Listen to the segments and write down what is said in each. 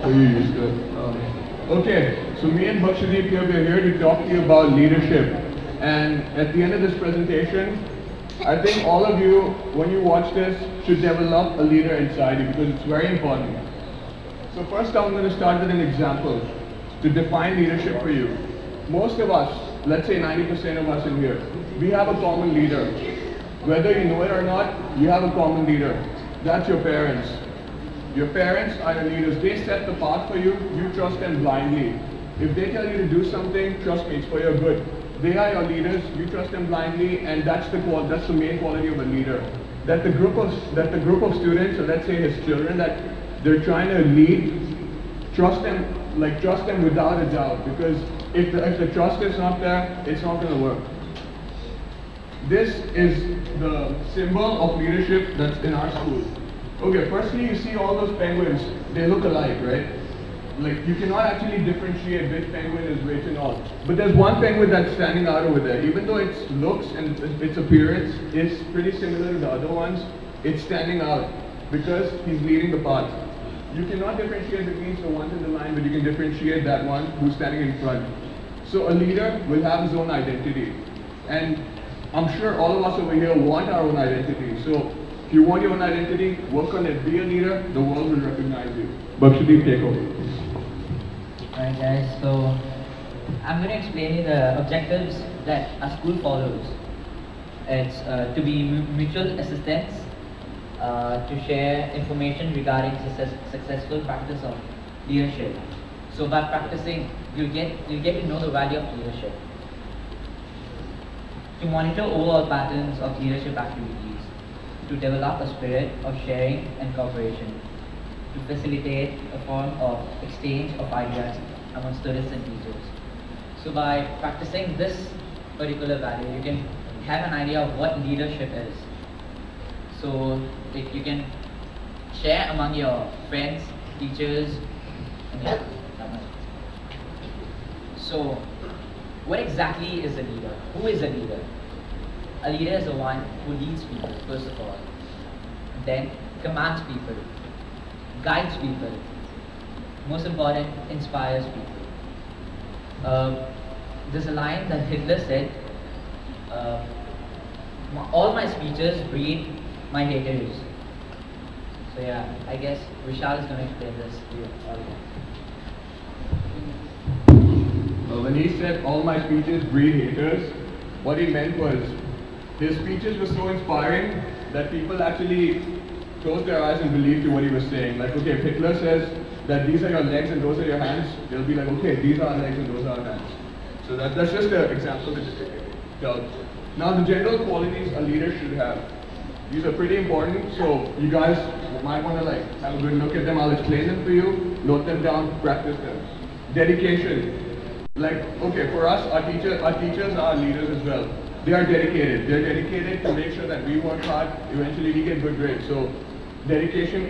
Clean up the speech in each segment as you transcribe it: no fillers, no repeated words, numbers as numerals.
So you used to it. Okay, so me and Bakshdeep here, we're here to talk to you about leadership. And at the end of this presentation, I think all of you, when you watch this, should develop a leader inside you because it's very important. So first I'm going to start with an example to define leadership for you. Most of us, let's say 90% of us in here, we have a common leader. Whether you know it or not, you have a common leader. That's your parents. Your parents are your leaders. They set the path for you. You trust them blindly. If they tell you to do something, trust me, it's for your good. They are your leaders. You trust them blindly, and that's the main quality of a leader. That the group of students, or let's say his children, that they're trying to lead, trust them without a doubt. Because if the trust is not there, it's not going to work. This is the symbol of leadership that's in our school. Okay, firstly, you see all those penguins, they look alike, right? Like, you cannot actually differentiate which penguin is which and all. But there's one penguin that's standing out over there. Even though its looks and its appearance is pretty similar to the other ones, it's standing out because he's leading the path. You cannot differentiate between the ones in the line, but you can differentiate that one who's standing in front. So a leader will have his own identity. And I'm sure all of us over here want our own identity. So if you want your own identity, work on it. Be a leader, the world will recognize you. Bakshdeep, take over. Alright guys, so I'm going to explain you the objectives that our school follows. It's to be mutual assistance, to share information regarding successful practice of leadership. So by practicing, you'll get to know the value of leadership. To monitor overall patterns of leadership activities, to develop a spirit of sharing and cooperation, to facilitate a form of exchange of ideas among students and teachers. So by practicing this particular value, you can have an idea of what leadership is. So if you can share among your friends, teachers, and yeah, that much. So what exactly is a leader? Who is a leader? A leader is the one who leads people, first of all, then commands people, guides people, most important, inspires people. There's a line that Hitler said, all my speeches breed my haters. So yeah, I guess Vishal is going to explain this to you all again. When he said all my speeches breed haters, what he meant was his speeches were so inspiring that people actually closed their eyes and believed to what he was saying. Like, okay, if Hitler says that these are your legs and those are your hands, they'll be like, okay, these are our legs and those are our hands. So that's just an example that tells. Now, the general qualities a leader should have. These are pretty important, so you guys might want to like have a good look at them. I'll explain them for you, note them down, practice them. Dedication. Like, okay, for us, our teachers are leaders as well. They are dedicated. They're dedicated to make sure that we work hard, eventually we get good grades. So, dedication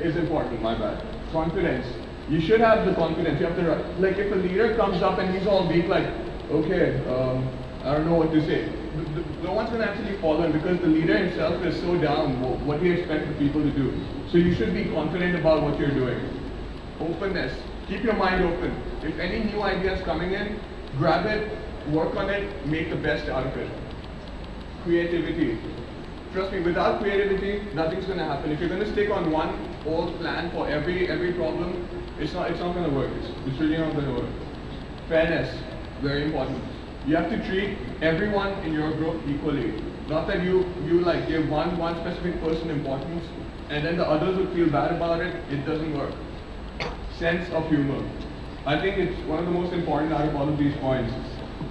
is important, my bad. Confidence. You should have the confidence. You have to, like, if a leader comes up and he's all weak, like, okay, I don't know what to say. No one's going to actually follow him because the leader himself is so down. What do you expect the people to do? So you should be confident about what you're doing. Openness. Keep your mind open. If any new idea is coming in, grab it, work on it, make the best out of it. Creativity. Trust me, without creativity, nothing's going to happen. If you're going to stick on one old plan for every problem, it's not going to work. It's really not going to work. Fairness. Very important. You have to treat everyone in your group equally. Not that you like give one specific person importance and then the others would feel bad about it. It doesn't work. Sense of humor. I think it's one of the most important out of all of these points.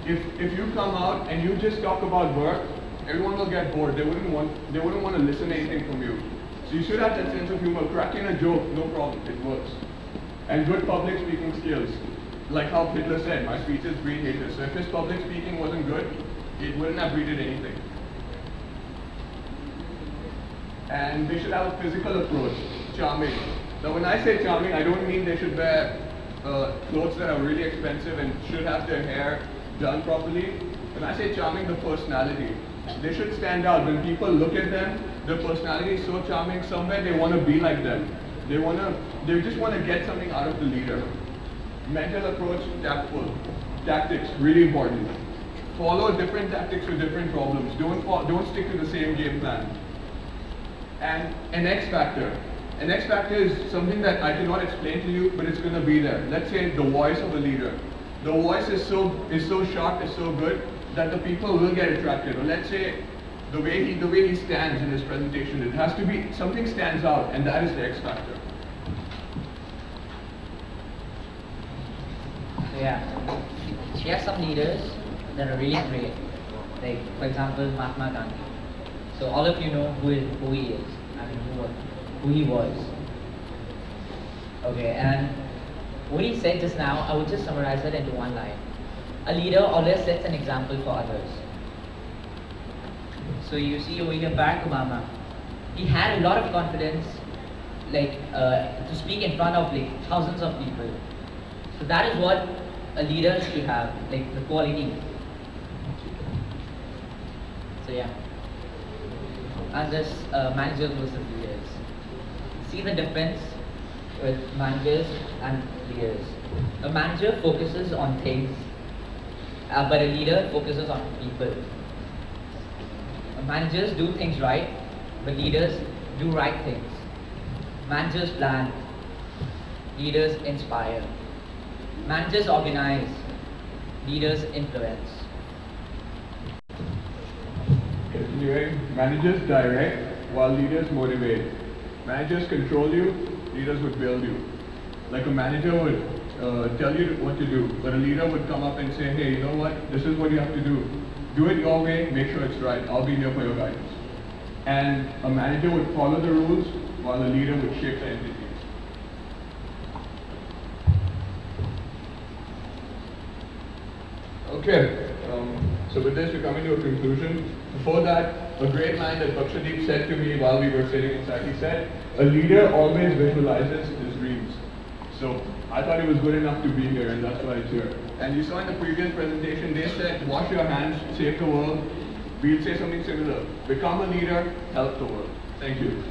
If you come out and you just talk about work, everyone will get bored. They wouldn't want to listen to anything from you. So you should have that sense of humor. Cracking a joke, no problem, it works. And good public speaking skills. Like how Hitler said, my speeches breed haters. So if his public speaking wasn't good, it wouldn't have breeded anything. And they should have a physical approach. Charming. Now when I say charming, I don't mean they should wear clothes that are really expensive and should have their hair done properly. When I say charming, the personality. They should stand out. When people look at them, their personality is so charming, somewhere they want to be like them. They just wanna get something out of the leader. Mental approach, tactful. Tactics, really important. Follow different tactics for different problems. Don't stick to the same game plan. And an X factor. An X factor is something that I cannot explain to you, but it's gonna be there. Let's say the voice of a leader. The voice is so sharp, is so good that the people will get attracted. Or let's say the way he stands in his presentation, it has to be something stands out, and that is the X factor. Yeah, she has some leaders that are really great. Like, for example, Mahatma Gandhi. So all of you know who he is. I mean, who he was. Okay, and what he said just now, I would just summarize it into one line. A leader always sets an example for others. So you see over here, Barack Obama, he had a lot of confidence, like to speak in front of like thousands of people. So that is what a leader should have, like the quality. So yeah. And this managers versus leaders. See the difference with managers and leaders. A manager focuses on things, but a leader focuses on people. Managers do things right, but leaders do right things. Managers plan, leaders inspire. Managers organize, leaders influence. Continuing, managers direct while leaders motivate. Managers control you, leaders would build you. Like a manager would tell you what to do, but a leader would come up and say, hey, you know what, this is what you have to do. Do it your way, make sure it's right, I'll be here for your guidance. And a manager would follow the rules while a leader would shape the entities. Okay, so with this we're coming to a conclusion. Before that, a great line that Bakshdeep said to me while we were sitting inside, he said, a leader always visualizes his dreams. So I thought it was good enough to be here, and that's why it's here. And you saw in the previous presentation, they said, wash your hands, save the world. We'll say something similar. Become a leader, help the world. Thank you.